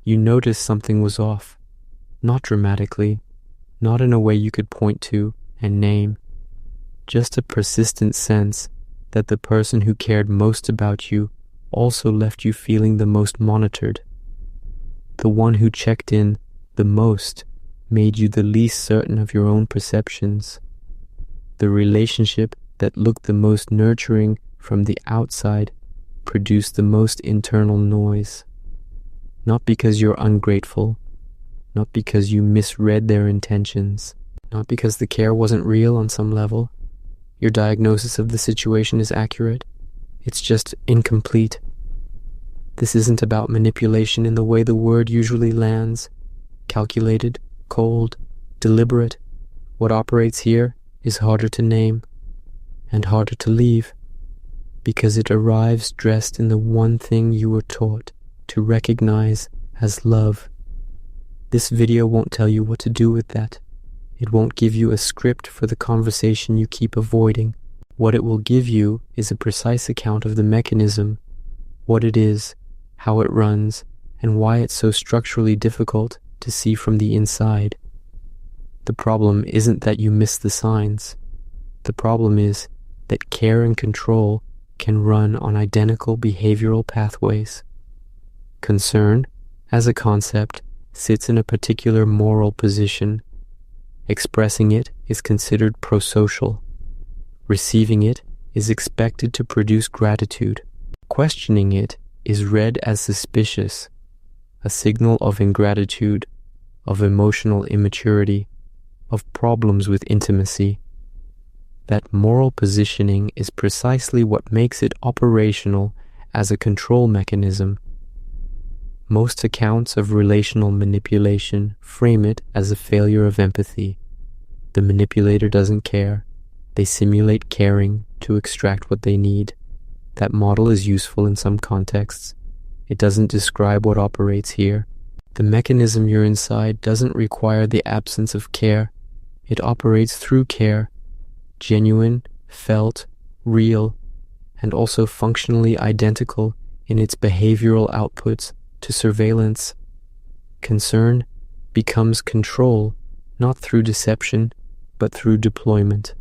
You noticed something was off, not dramatically, not in a way you could point to and name, just a persistent sense that the person who cared most about you also left you feeling the most monitored. The one who checked in the most made you the least certain of your own perceptions. The relationship that looked the most nurturing from the outside produced the most internal noise. Not because you're ungrateful, not because you misread their intentions, not because the care wasn't real on some level. Your diagnosis of the situation is accurate. It's just incomplete. This isn't about manipulation in the way the word usually lands. Calculated, cold, deliberate. What operates here is harder to name and harder to leave, because it arrives dressed in the one thing you were taught to recognize as love. This video won't tell you what to do with that. It won't give you a script for the conversation you keep avoiding. What it will give you is a precise account of the mechanism, what it is, how it runs, and why it's so structurally difficult to see from the inside. The problem isn't that you miss the signs. The problem is that care and control can run on identical behavioral pathways. Concern, as a concept, sits in a particular moral position. Expressing it is considered prosocial. Receiving it is expected to produce gratitude. Questioning it is read as suspicious, a signal of ingratitude, of emotional immaturity, of problems with intimacy. That moral positioning is precisely what makes it operational as a control mechanism. Most accounts of relational manipulation frame it as a failure of empathy. The manipulator doesn't care. They simulate caring to extract what they need. That model is useful in some contexts. It doesn't describe what operates here. The mechanism you're inside doesn't require the absence of care. It operates through care, genuine, felt, real, and also functionally identical in its behavioral outputs to surveillance. Concern becomes control, not through deception, but through deployment.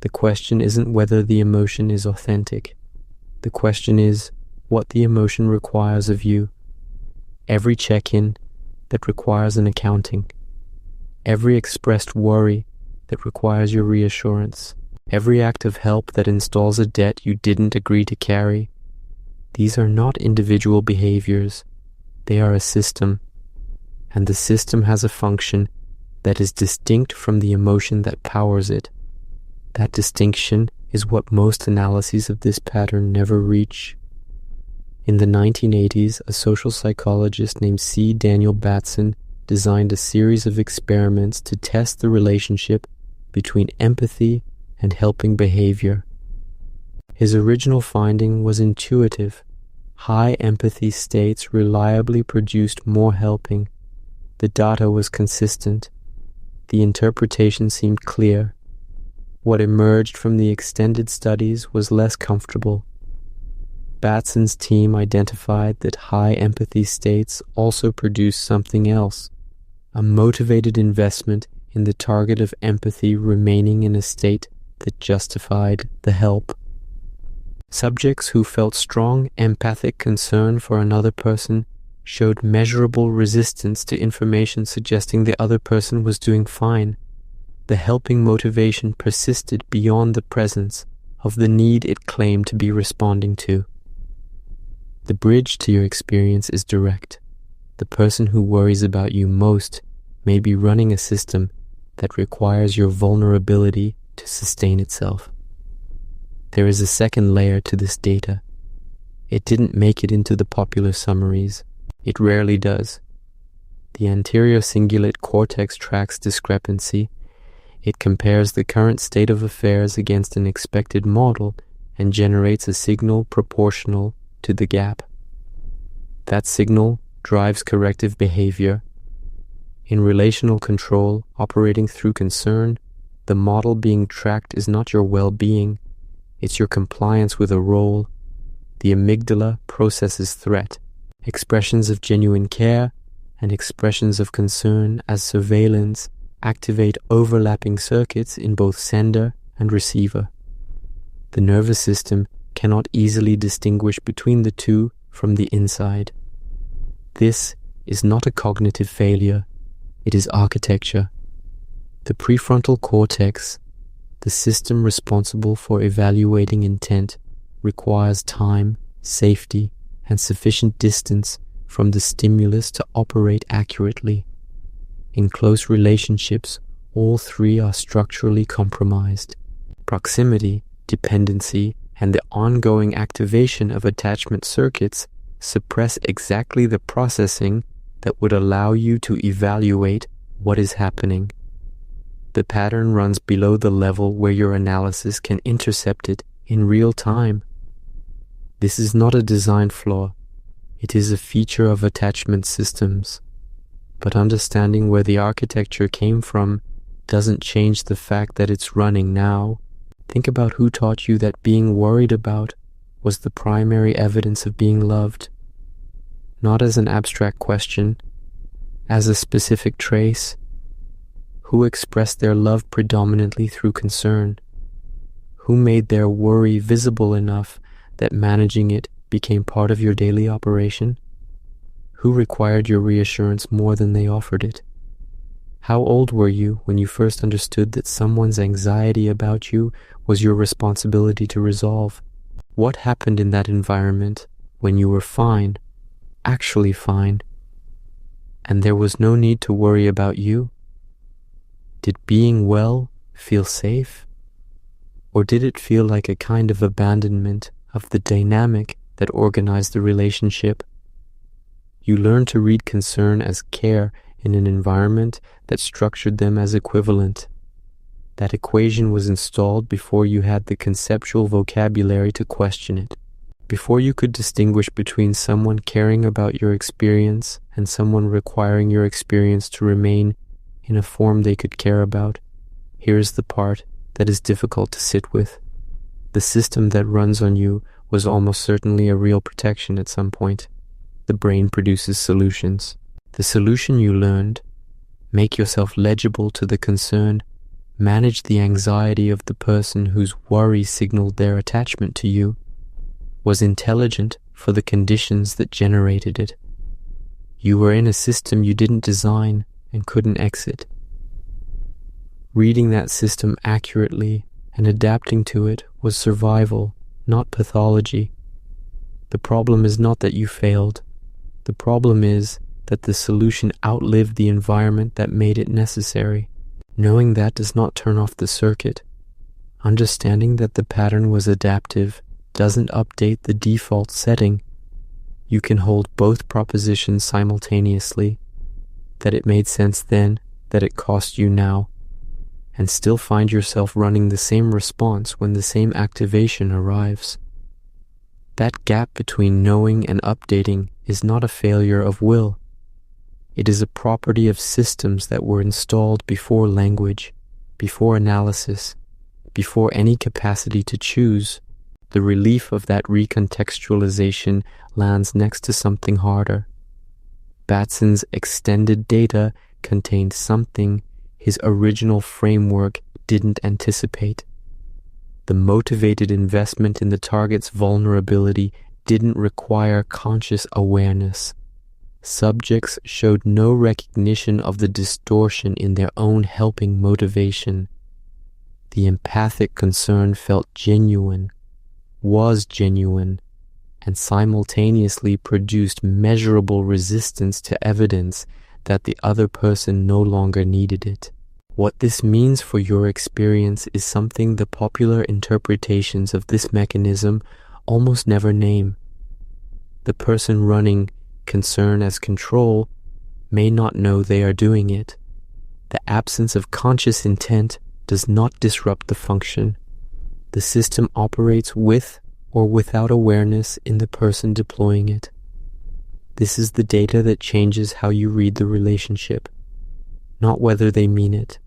The question isn't whether the emotion is authentic. The question is what the emotion requires of you. Every check-in that requires an accounting. Every expressed worry that requires your reassurance. Every act of help that installs a debt you didn't agree to carry. These are not individual behaviors. They are a system. And the system has a function that is distinct from the emotion that powers it. That distinction is what most analyses of this pattern never reach. In the 1980s, a social psychologist named C. Daniel Batson designed a series of experiments to test the relationship between empathy and helping behavior. His original finding was intuitive. High empathy states reliably produced more helping. The data was consistent. The interpretation seemed clear. What emerged from the extended studies was less comfortable. Batson's team identified that high empathy states also produce something else, a motivated investment in the target of empathy remaining in a state that justified the help. Subjects who felt strong empathic concern for another person showed measurable resistance to information suggesting the other person was doing fine. The helping motivation persisted beyond the presence of the need it claimed to be responding to. The bridge to your experience is direct. The person who worries about you most may be running a system that requires your vulnerability to sustain itself. There is a second layer to this data. It didn't make it into the popular summaries. It rarely does. The anterior cingulate cortex tracks discrepancy. It compares the current state of affairs against an expected model and generates a signal proportional to the gap. That signal drives corrective behavior. In relational control operating through concern, the model being tracked is not your well-being, it's your compliance with a role. The amygdala processes threat. expressions of genuine care and expressions of concern as surveillance activate overlapping circuits in both sender and receiver. The nervous system cannot easily distinguish between the two from the inside. This is not a cognitive failure, it is architecture. The prefrontal cortex, the system responsible for evaluating intent, requires time, safety, and sufficient distance from the stimulus to operate accurately. In close relationships, all three are structurally compromised. Proximity, dependency, and the ongoing activation of attachment circuits suppress exactly the processing that would allow you to evaluate what is happening. The pattern runs below the level where your analysis can intercept it in real time. This is not a design flaw. It is a feature of attachment systems. But understanding where the architecture came from doesn't change the fact that it's running now. Think about who taught you that being worried about was the primary evidence of being loved. Not as an abstract question, as a specific trace. Who expressed their love predominantly through concern? Who made their worry visible enough that managing it became part of your daily operation? Who required your reassurance more than they offered it? How old were you when you first understood that someone's anxiety about you was your responsibility to resolve? What happened in that environment when you were fine, actually fine, and there was no need to worry about you? Did being well feel safe? Or did it feel like a kind of abandonment of the dynamic that organized the relationship? You learned to read concern as care in an environment that structured them as equivalent. That equation was installed before you had the conceptual vocabulary to question it, before you could distinguish between someone caring about your experience and someone requiring your experience to remain in a form they could care about. Here's the part that is difficult to sit with. The system that runs on you was almost certainly a real protection at some point. The brain produces solutions. The solution you learned, make yourself legible to the concern, manage the anxiety of the person whose worry signaled their attachment to you, was intelligent for the conditions that generated it. You were in a system you didn't design and couldn't exit. Reading that system accurately and adapting to it was survival, not pathology. The problem is not that you failed. The problem is that the solution outlived the environment that made it necessary. Knowing that does not turn off the circuit. Understanding that the pattern was adaptive doesn't update the default setting. You can hold both propositions simultaneously, that it made sense then, that it cost you now, and still find yourself running the same response when the same activation arrives. That gap between knowing and updating is not a failure of will. It is a property of systems that were installed before language, before analysis, before any capacity to choose. The relief of that recontextualization lands next to something harder. Batson's extended data contained something his original framework didn't anticipate. The motivated investment in the target's vulnerability didn't require conscious awareness. Subjects showed no recognition of the distortion in their own helping motivation. The empathic concern felt genuine, was genuine, and simultaneously produced measurable resistance to evidence that the other person no longer needed it. What this means for your experience is something the popular interpretations of this mechanism almost never name. The person running concern as control may not know they are doing it. The absence of conscious intent does not disrupt the function. The system operates with or without awareness in the person deploying it. This is the data that changes how you read the relationship. Not whether they mean it,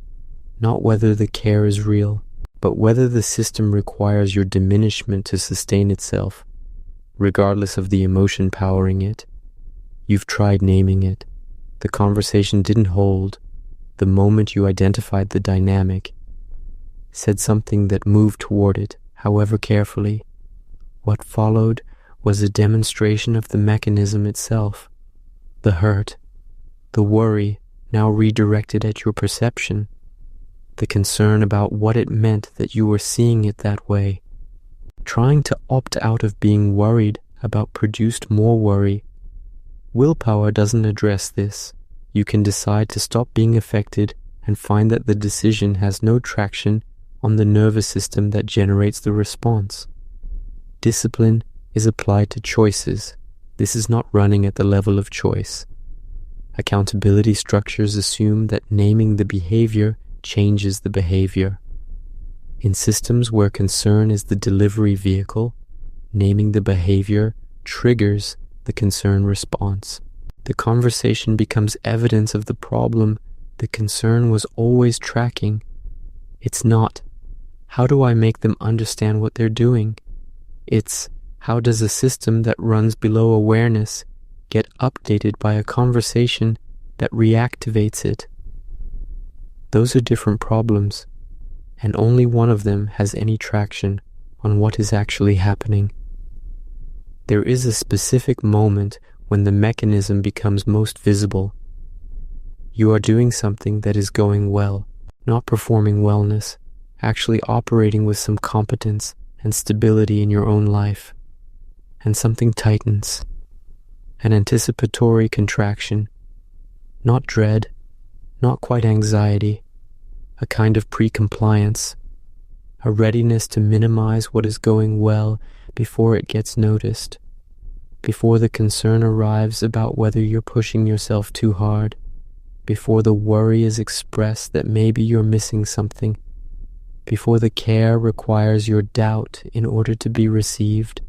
not whether the care is real, but whether the system requires your diminishment to sustain itself, regardless of the emotion powering it. You've tried naming it. The conversation didn't hold. The moment you identified the dynamic, said something that moved toward it, however carefully. What followed was a demonstration of the mechanism itself. The hurt, the worry now redirected at your perception, the concern about what it meant that you were seeing it that way. Trying to opt out of being worried about produced more worry. Willpower doesn't address this. You can decide to stop being affected and find that the decision has no traction on the nervous system that generates the response. Discipline is applied to choices. This is not running at the level of choice. Accountability structures assume that naming the behavior changes the behavior. In systems where concern is the delivery vehicle, naming the behavior triggers the concern response. The conversation becomes evidence of the problem the concern was always tracking. It's not, how do I make them understand what they're doing? It's, how does a system that runs below awareness get updated by a conversation that reactivates it? Those are different problems, and only one of them has any traction on what is actually happening. There is a specific moment when the mechanism becomes most visible. You are doing something that is going well, not performing wellness, actually operating with some competence and stability in your own life. And something tightens. An anticipatory contraction. Not dread, not quite anxiety, a kind of pre-compliance, a readiness to minimize what is going well before it gets noticed, before the concern arrives about whether you're pushing yourself too hard, before the worry is expressed that maybe you're missing something, before the care requires your doubt in order to be received.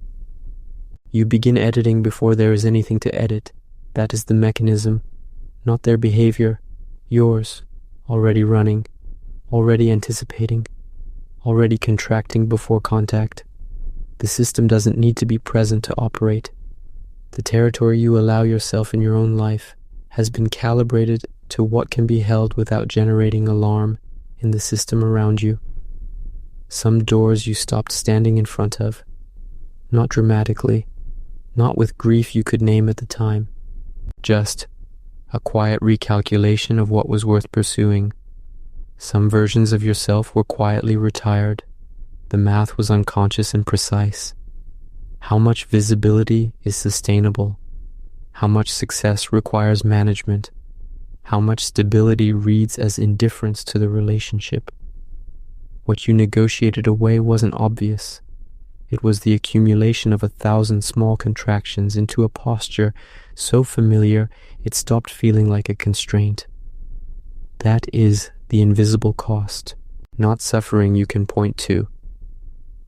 You begin editing before there is anything to edit. That is the mechanism, not their behavior, yours, already running, already anticipating, already contracting before contact. The system doesn't need to be present to operate. The territory you allow yourself in your own life has been calibrated to what can be held without generating alarm in the system around you. Some doors you stopped standing in front of, not dramatically, not with grief you could name at the time, just a quiet recalculation of what was worth pursuing. Some versions of yourself were quietly retired. The math was unconscious and precise. How much visibility is sustainable? How much success requires management? How much stability reads as indifference to the relationship? What you negotiated away wasn't obvious. It was the accumulation of 1,000 small contractions into a posture so familiar it stopped feeling like a constraint. That is the invisible cost, not suffering you can point to.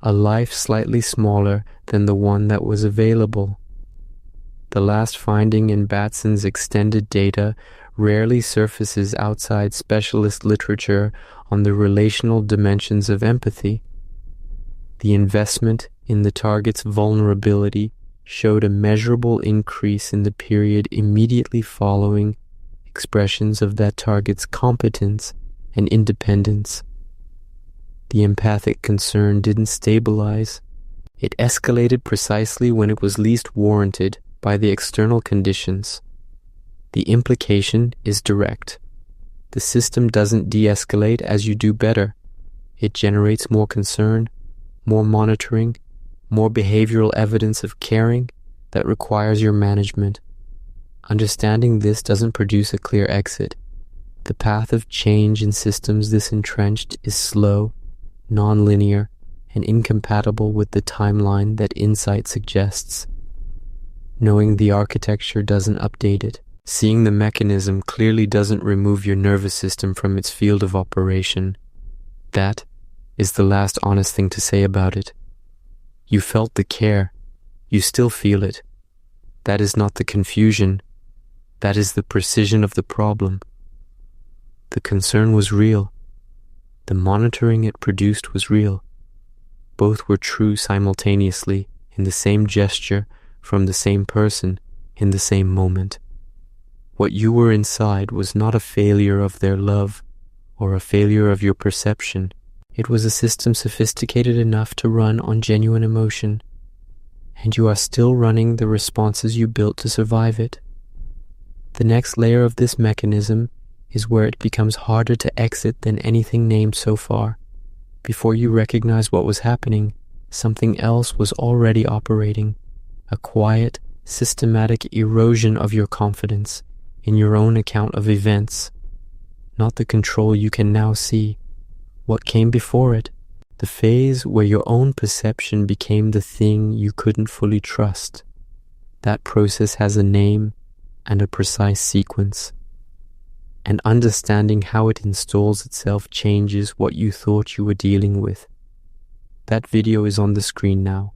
A life slightly smaller than the one that was available. The last finding in Batson's extended data rarely surfaces outside specialist literature on the relational dimensions of empathy. The investment in the target's vulnerability showed a measurable increase in the period immediately following expressions of that target's competence and independence. The empathic concern didn't stabilize. It escalated precisely when it was least warranted by the external conditions. The implication is direct. The system doesn't de-escalate as you do better. It generates more concern, more monitoring, more behavioral evidence of caring that requires your management. Understanding this doesn't produce a clear exit. The path of change in systems this entrenched is slow, non-linear, and incompatible with the timeline that insight suggests. Knowing the architecture doesn't update it. Seeing the mechanism clearly doesn't remove your nervous system from its field of operation. That is the last honest thing to say about it. You felt the care. You still feel it. That is not the confusion. That is the precision of the problem. The concern was real. The monitoring it produced was real. Both were true simultaneously, in the same gesture, from the same person, in the same moment. What you were inside was not a failure of their love or a failure of your perception. It was a system sophisticated enough to run on genuine emotion, and you are still running the responses you built to survive it. The next layer of this mechanism is where it becomes harder to exit than anything named so far. Before you recognize what was happening, something else was already operating, a quiet, systematic erosion of your confidence in your own account of events, not the control you can now see. What came before it? The phase where your own perception became the thing you couldn't fully trust. That process has a name and a precise sequence. And understanding how it installs itself changes what you thought you were dealing with. That video is on the screen now.